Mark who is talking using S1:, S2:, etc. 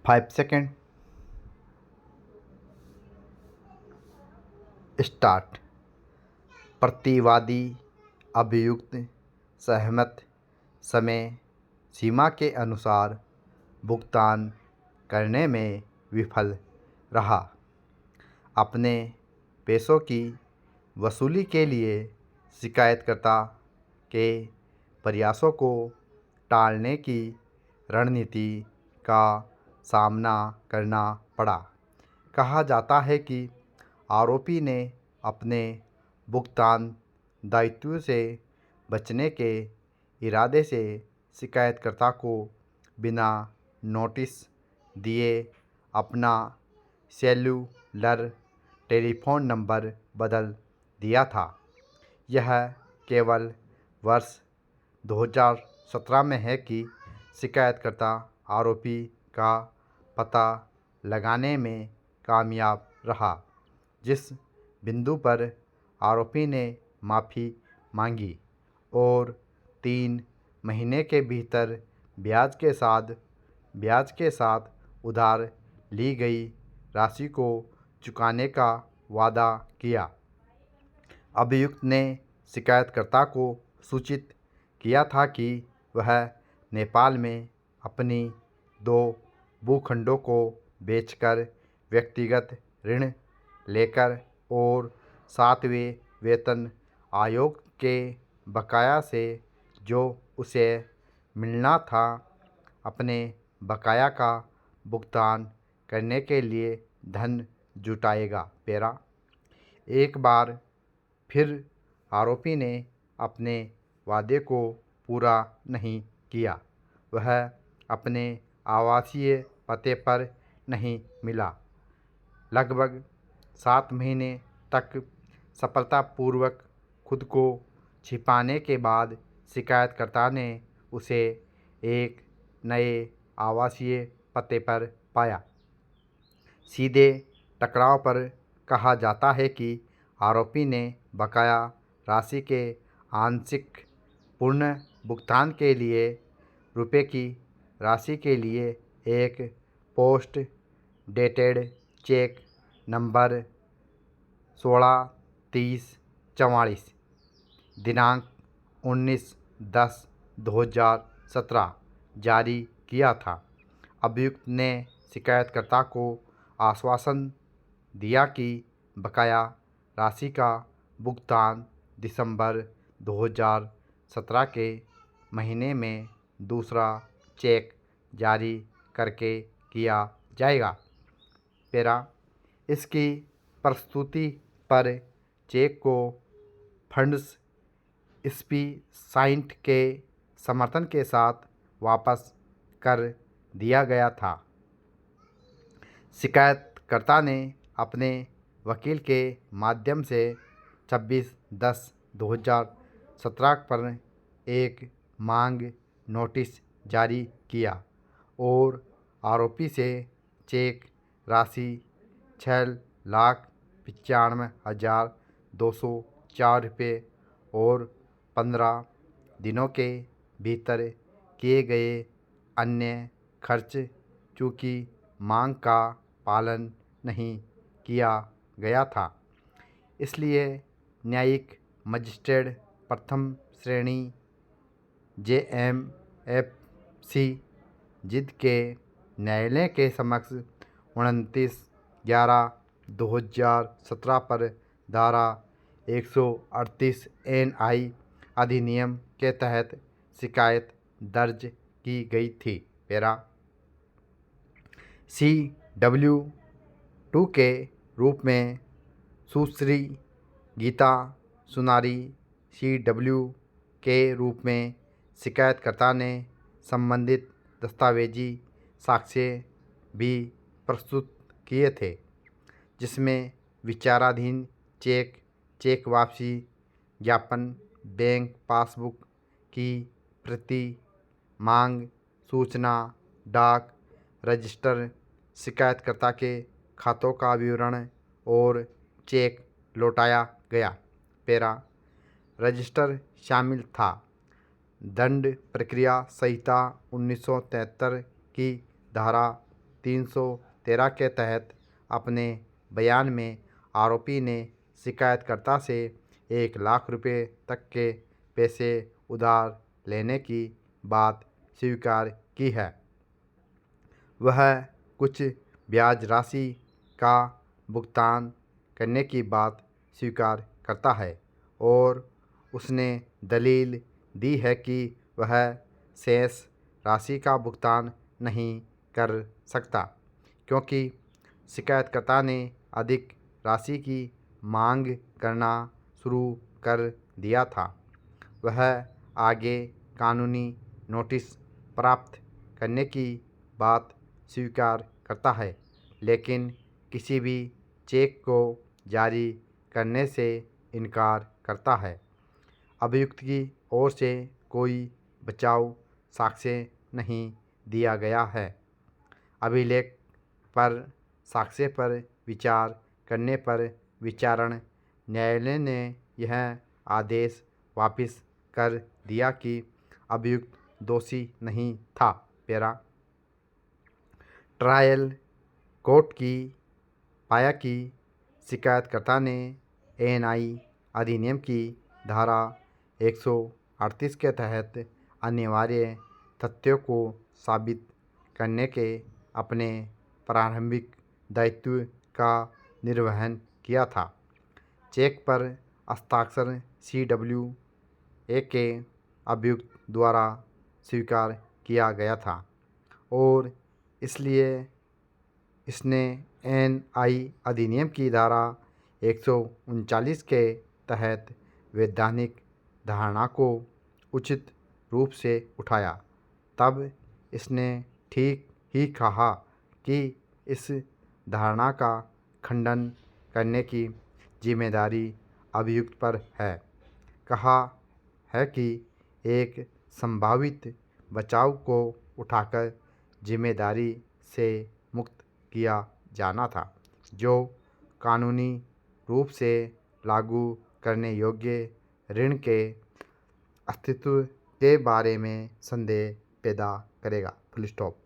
S1: 5 second start. प्रतिवादी अभियुक्त सहमत समय सीमा के अनुसार भुगतान करने में विफल रहा। अपने पैसों की वसूली के लिए शिकायतकर्ता के प्रयासों को टालने की रणनीति का सामना करना पड़ा। कहा जाता है कि आरोपी ने अपने भुगतान दायित्व से बचने के इरादे से शिकायतकर्ता को बिना नोटिस दिए अपना सेल्युलर टेलीफोन नंबर बदल दिया था। यह केवल वर्ष 2017 में है कि शिकायतकर्ता आरोपी का पता लगाने में कामयाब रहा, जिस बिंदु पर आरोपी ने माफ़ी मांगी और 3 महीने के भीतर ब्याज के साथ उधार ली गई राशि को चुकाने का वादा किया। अभियुक्त ने शिकायतकर्ता को सूचित किया था कि वह नेपाल में अपनी 2 भूखंडों को बेचकर व्यक्तिगत ऋण लेकर और 7वें वेतन आयोग के बकाया से जो उसे मिलना था, अपने बकाया का भुगतान करने के लिए धन जुटाएगा। पैरा। एक बार फिर आरोपी ने अपने वादे को पूरा नहीं किया। वह अपने आवासीय पते पर नहीं मिला। लगभग 7 महीने तक सफलतापूर्वक खुद को छिपाने के बाद शिकायतकर्ता ने उसे एक नए आवासीय पते पर पाया। सीधे टकराव पर कहा जाता है कि आरोपी ने बकाया राशि के आंशिक पूर्ण भुगतान के लिए रुपये की राशि के लिए एक पोस्ट डेटेड चेक नंबर 163044 दिनांक 19/10/2017 जारी किया था। अभियुक्त ने शिकायतकर्ता को आश्वासन दिया कि बकाया राशि का भुगतान दिसंबर 2017 के महीने में दूसरा चेक जारी करके किया जाएगा। पैरा। इसकी प्रस्तुति पर चेक को फंड्स स्पीसाइंट के समर्थन के साथ वापस कर दिया गया था। शिकायतकर्ता ने अपने वकील के माध्यम से 26/10/2017 पर एक मांग नोटिस जारी किया और आरोपी से चेक राशि 6,95,204 रुपये और 15 दिनों के भीतर किए गए अन्य खर्च चूँकि मांग का पालन नहीं किया गया था, इसलिए न्यायिक मजिस्ट्रेट प्रथम श्रेणी JMFC जिद के न्यायालय के समक्ष 29/11/2017 पर धारा 138 NI अधिनियम के तहत शिकायत दर्ज की गई थी। पैरा। CW2 के रूप में सुश्री गीता सुनारी CW के रूप में शिकायतकर्ता ने संबंधित दस्तावेजी साक्ष्य भी प्रस्तुत किए थे, जिसमें विचाराधीन चेक वापसी ज्ञापन, बैंक पासबुक की प्रति, मांग सूचना, डाक रजिस्टर, शिकायतकर्ता के खातों का विवरण और चेक लौटाया गया। पैरा। रजिस्टर शामिल था। दंड प्रक्रिया संहिता 1973 की धारा 313 के तहत अपने बयान में आरोपी ने शिकायतकर्ता से 1 लाख रुपए तक के पैसे उधार लेने की बात स्वीकार की है। वह कुछ ब्याज राशि का भुगतान करने की बात स्वीकार करता है और उसने दलील दी है कि वह शेष राशि का भुगतान नहीं कर सकता क्योंकि शिकायतकर्ता ने अधिक राशि की मांग करना शुरू कर दिया था। वह आगे कानूनी नोटिस प्राप्त करने की बात स्वीकार करता है, लेकिन किसी भी चेक को जारी करने से इनकार करता है। अभियुक्त की ओर से कोई बचाव साक्ष्य नहीं दिया गया है। अभिलेख पर साक्ष्य पर विचार करने पर विचारण न्यायालय ने यह आदेश वापस कर दिया कि अभियुक्त दोषी नहीं था। पैरा ट्रायल कोर्ट की पाया कि शिकायतकर्ता ने एएनआई अधिनियम की धारा 138 के तहत अनिवार्य तथ्यों को साबित करने के अपने प्रारंभिक दायित्व का निर्वहन किया था। चेक पर हस्ताक्षर CWA के अभियुक्त द्वारा स्वीकार किया गया था और इसलिए इसने एएनआई अधिनियम की धारा 139 के तहत वैधानिक धारणा को उचित रूप से उठाया। तब इसने ठीक ही कहा कि इस धारणा का खंडन करने की जिम्मेदारी अभियुक्त पर है। कहा है कि एक संभावित बचाव को उठाकर जिम्मेदारी से मुक्त किया जाना था, जो कानूनी रूप से लागू करने योग्य ऋण के अस्तित्व के बारे में संदेह पैदा करेगा। Full stop.